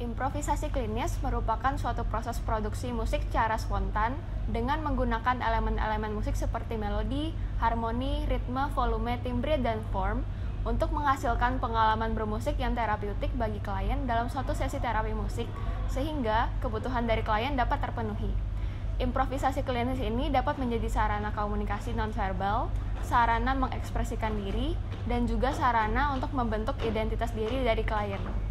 Improvisasi klinis merupakan suatu proses produksi musik secara spontan dengan menggunakan elemen-elemen musik seperti melodi, harmoni, ritme, volume, timbre, dan form untuk menghasilkan pengalaman bermusik yang terapeutik bagi klien dalam suatu sesi terapi musik, sehingga kebutuhan dari klien dapat terpenuhi. Improvisasi klinis ini dapat menjadi sarana komunikasi nonverbal, sarana mengekspresikan diri, dan juga sarana untuk membentuk identitas diri dari klien.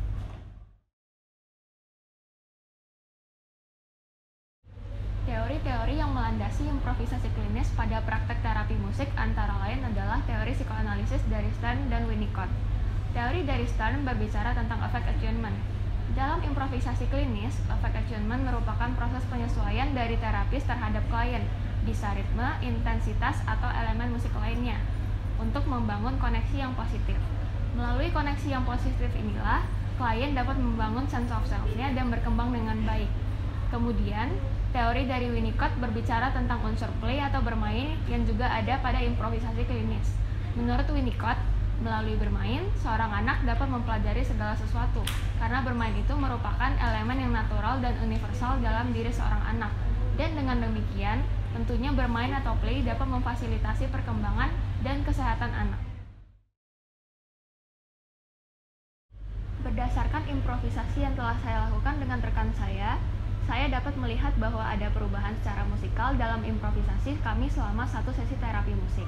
Teori-teori yang melandasi improvisasi klinis pada praktek terapi musik antara lain adalah teori psikoanalisis dari Stern dan Winnicott. Teori dari Stern berbicara tentang efek attunement. Dalam improvisasi klinis, efek attunement merupakan proses penyesuaian dari terapis terhadap klien, bisa ritme, intensitas, atau elemen musik lainnya, untuk membangun koneksi yang positif. Melalui koneksi yang positif inilah, klien dapat membangun sense of self-nya dan berkembang dengan baik. Kemudian, teori dari Winnicott berbicara tentang unsur play atau bermain yang juga ada pada improvisasi klinis. Menurut Winnicott, melalui bermain, seorang anak dapat mempelajari segala sesuatu, karena bermain itu merupakan elemen yang natural dan universal dalam diri seorang anak. Dan dengan demikian, tentunya bermain atau play dapat memfasilitasi perkembangan dan kesehatan anak. Berdasarkan improvisasi yang telah saya lakukan dengan rekan saya dapat melihat bahwa ada perubahan secara musikal dalam improvisasi kami selama satu sesi terapi musik.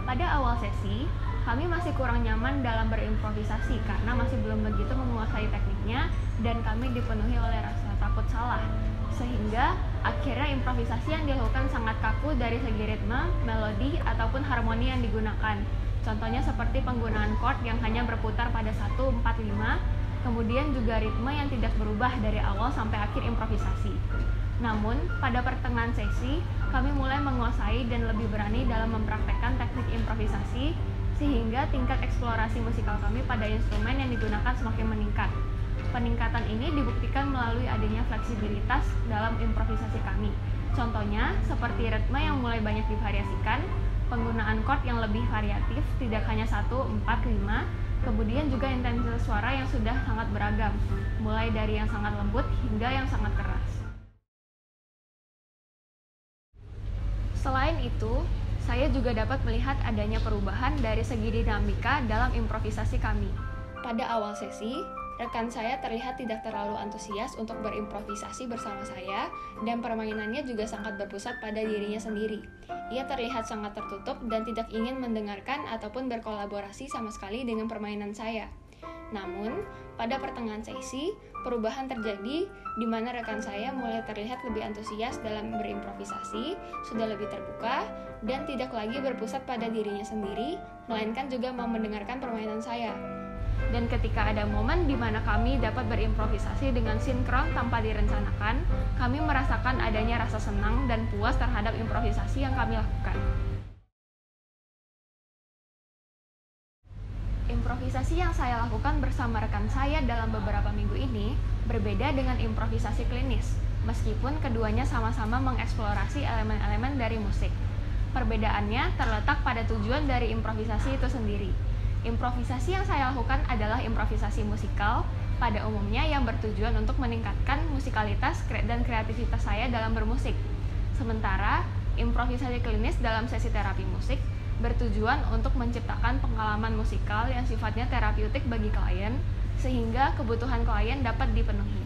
Pada awal sesi, kami masih kurang nyaman dalam berimprovisasi karena masih belum begitu menguasai tekniknya dan kami dipenuhi oleh rasa takut salah. Sehingga akhirnya improvisasi yang dilakukan sangat kaku dari segi ritme, melodi, ataupun harmoni yang digunakan. Contohnya seperti penggunaan chord yang hanya berputar pada 1, 4, 5, kemudian juga ritme yang tidak berubah dari awal sampai akhir improvisasi. Namun, pada pertengahan sesi, kami mulai menguasai dan lebih berani dalam mempraktekkan teknik improvisasi, sehingga tingkat eksplorasi musikal kami pada instrumen yang digunakan semakin meningkat. Peningkatan ini dibuktikan melalui adanya fleksibilitas dalam improvisasi kami. Contohnya, seperti ritme yang mulai banyak divariasikan, penggunaan chord yang lebih variatif, tidak hanya 1, 4, 5, kemudian juga intensitas suara yang sudah sangat beragam, mulai dari yang sangat lembut hingga yang sangat keras. Selain itu, saya juga dapat melihat adanya perubahan dari segi dinamika dalam improvisasi kami. Pada awal sesi, rekan saya terlihat tidak terlalu antusias untuk berimprovisasi bersama saya, dan permainannya juga sangat berpusat pada dirinya sendiri. Ia terlihat sangat tertutup dan tidak ingin mendengarkan ataupun berkolaborasi sama sekali dengan permainan saya. Namun, pada pertengahan sesi, perubahan terjadi di mana rekan saya mulai terlihat lebih antusias dalam berimprovisasi, sudah lebih terbuka, dan tidak lagi berpusat pada dirinya sendiri, melainkan juga mau mendengarkan permainan saya. Dan ketika ada momen di mana kami dapat berimprovisasi dengan sinkron tanpa direncanakan, kami merasakan adanya rasa senang dan puas terhadap improvisasi yang kami lakukan. Improvisasi yang saya lakukan bersama rekan saya dalam beberapa minggu ini berbeda dengan improvisasi klinis, meskipun keduanya sama-sama mengeksplorasi elemen-elemen dari musik. Perbedaannya terletak pada tujuan dari improvisasi itu sendiri. Improvisasi yang saya lakukan adalah improvisasi musikal, pada umumnya yang bertujuan untuk meningkatkan musikalitas dan kreativitas saya dalam bermusik. Sementara, improvisasi klinis dalam sesi terapi musik bertujuan untuk menciptakan pengalaman musikal yang sifatnya terapeutik bagi klien, sehingga kebutuhan klien dapat dipenuhi.